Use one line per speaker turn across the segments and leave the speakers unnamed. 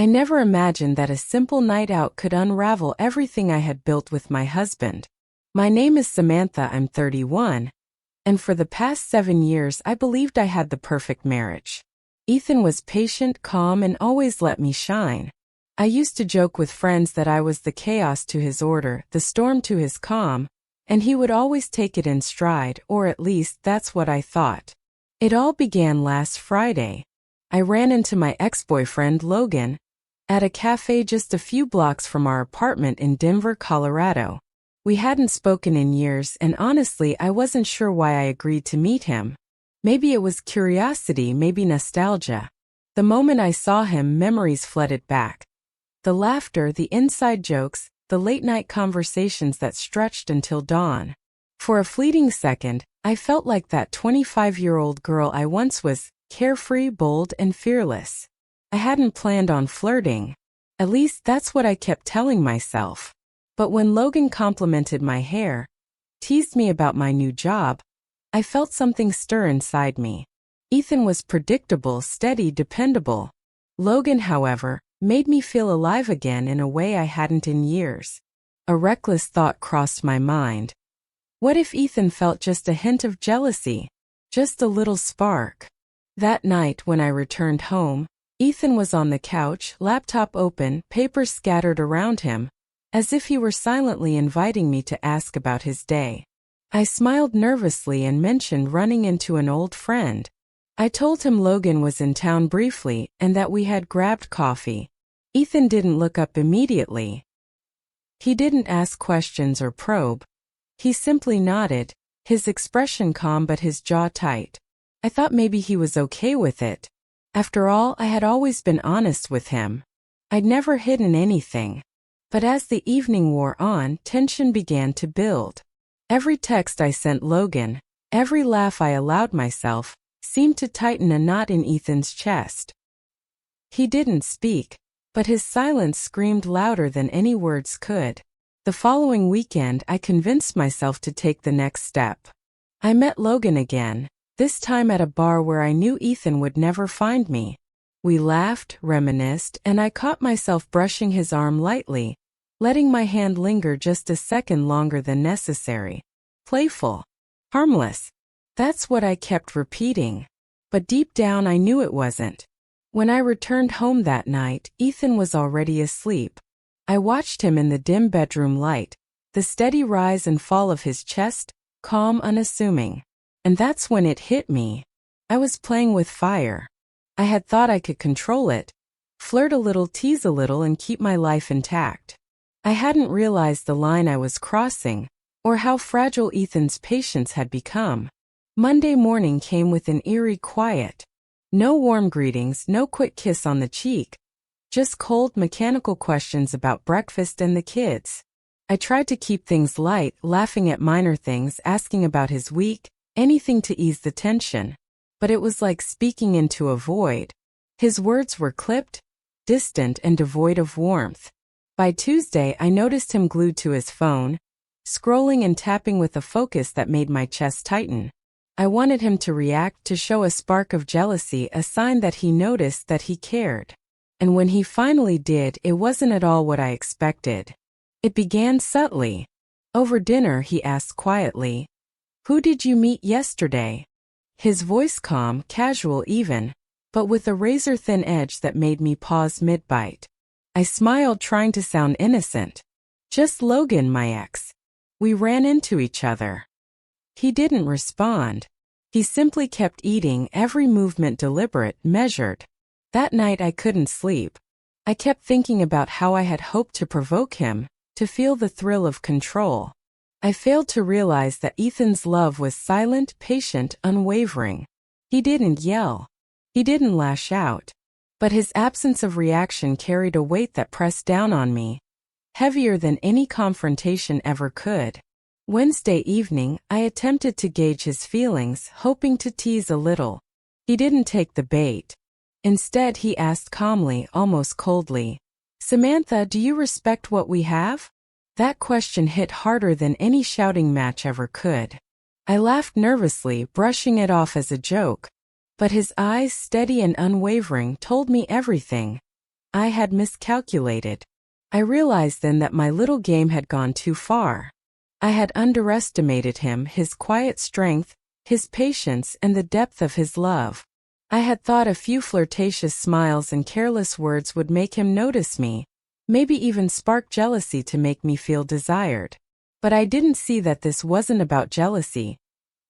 I never imagined that a simple night out could unravel everything I had built with my husband. My name is Samantha, I'm 31, and for the past 7 years I believed I had the perfect marriage. Ethan was patient, calm, and always let me shine. I used to joke with friends that I was the chaos to his order, the storm to his calm, and he would always take it in stride, or at least that's what I thought. It all began last Friday. I ran into my ex-boyfriend, Logan, at a cafe just a few blocks from our apartment in Denver, Colorado. We hadn't spoken in years, and honestly, I wasn't sure why I agreed to meet him. Maybe it was curiosity, maybe nostalgia. The moment I saw him, memories flooded back. The laughter, the inside jokes, the late-night conversations that stretched until dawn. For a fleeting second, I felt like that 25-year-old girl I once was, carefree, bold, and fearless. I hadn't planned on flirting. At least that's what I kept telling myself. But when Logan complimented my hair, teased me about my new job, I felt something stir inside me. Ethan was predictable, steady, dependable. Logan, however, made me feel alive again in a way I hadn't in years. A reckless thought crossed my mind. What if Ethan felt just a hint of jealousy? Just a little spark? That night when I returned home, Ethan was on the couch, laptop open, papers scattered around him, as if he were silently inviting me to ask about his day. I smiled nervously and mentioned running into an old friend. I told him Logan was in town briefly and that we had grabbed coffee. Ethan didn't look up immediately. He didn't ask questions or probe. He simply nodded, his expression calm but his jaw tight. I thought maybe he was okay with it. After all, I had always been honest with him. I'd never hidden anything. But as the evening wore on, tension began to build. Every text I sent Logan, every laugh I allowed myself, seemed to tighten a knot in Ethan's chest. He didn't speak, but his silence screamed louder than any words could. The following weekend, I convinced myself to take the next step. I met Logan again, this time at a bar where I knew Ethan would never find me. We laughed, reminisced, and I caught myself brushing his arm lightly, letting my hand linger just a second longer than necessary. Playful. Harmless. That's what I kept repeating. But deep down I knew it wasn't. When I returned home that night, Ethan was already asleep. I watched him in the dim bedroom light, the steady rise and fall of his chest, calm, unassuming. And that's when it hit me. I was playing with fire. I had thought I could control it, flirt a little, tease a little, and keep my life intact. I hadn't realized the line I was crossing, or how fragile Ethan's patience had become. Monday morning came with an eerie quiet. No warm greetings, no quick kiss on the cheek. Just cold, mechanical questions about breakfast and the kids. I tried to keep things light, laughing at minor things, asking about his week, anything to ease the tension. But it was like speaking into a void. His words were clipped, distant, and devoid of warmth. By Tuesday, I noticed him glued to his phone, scrolling and tapping with a focus that made my chest tighten. I wanted him to react, to show a spark of jealousy, a sign that he noticed, that he cared. And when he finally did, it wasn't at all what I expected. It began subtly. Over dinner, he asked quietly, "Who did you meet yesterday?" His voice calm, casual even, but with a razor-thin edge that made me pause mid-bite. I smiled, trying to sound innocent. "Just Logan, my ex. We ran into each other." He didn't respond. He simply kept eating, every movement deliberate, measured. That night I couldn't sleep. I kept thinking about how I had hoped to provoke him, to feel the thrill of control. I failed to realize that Ethan's love was silent, patient, unwavering. He didn't yell. He didn't lash out. But his absence of reaction carried a weight that pressed down on me, heavier than any confrontation ever could. Wednesday evening, I attempted to gauge his feelings, hoping to tease a little. He didn't take the bait. Instead, he asked calmly, almost coldly, "Samantha, do you respect what we have?" That question hit harder than any shouting match ever could. I laughed nervously, brushing it off as a joke. But his eyes, steady and unwavering, told me everything. I had miscalculated. I realized then that my little game had gone too far. I had underestimated him, his quiet strength, his patience, and the depth of his love. I had thought a few flirtatious smiles and careless words would make him notice me, maybe even spark jealousy to make me feel desired. But I didn't see that this wasn't about jealousy.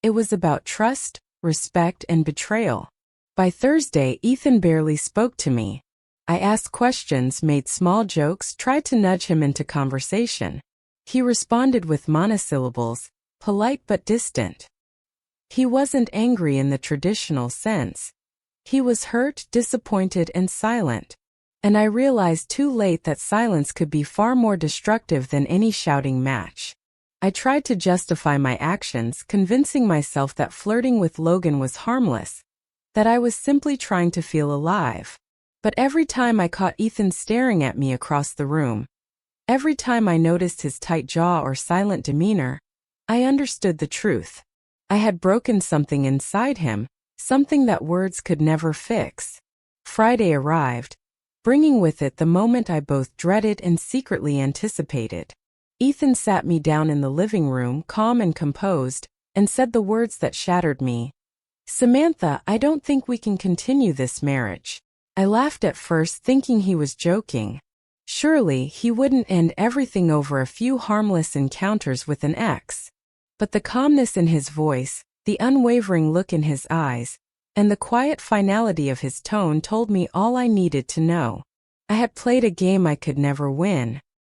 It was about trust, respect, and betrayal. By Thursday, Ethan barely spoke to me. I asked questions, made small jokes, tried to nudge him into conversation. He responded with monosyllables, polite but distant. He wasn't angry in the traditional sense. He was hurt, disappointed, and silent. And I realized too late that silence could be far more destructive than any shouting match. I tried to justify my actions, convincing myself that flirting with Logan was harmless, that I was simply trying to feel alive. But every time I caught Ethan staring at me across the room, every time I noticed his tight jaw or silent demeanor, I understood the truth. I had broken something inside him, something that words could never fix. Friday arrived, bringing with it the moment I both dreaded and secretly anticipated. Ethan sat me down in the living room, calm and composed, and said the words that shattered me. "Samantha, I don't think we can continue this marriage." I laughed at first, thinking he was joking. Surely, he wouldn't end everything over a few harmless encounters with an ex. But the calmness in his voice, the unwavering look in his eyes, and the quiet finality of his tone told me all I needed to know. I had played a game I could never win.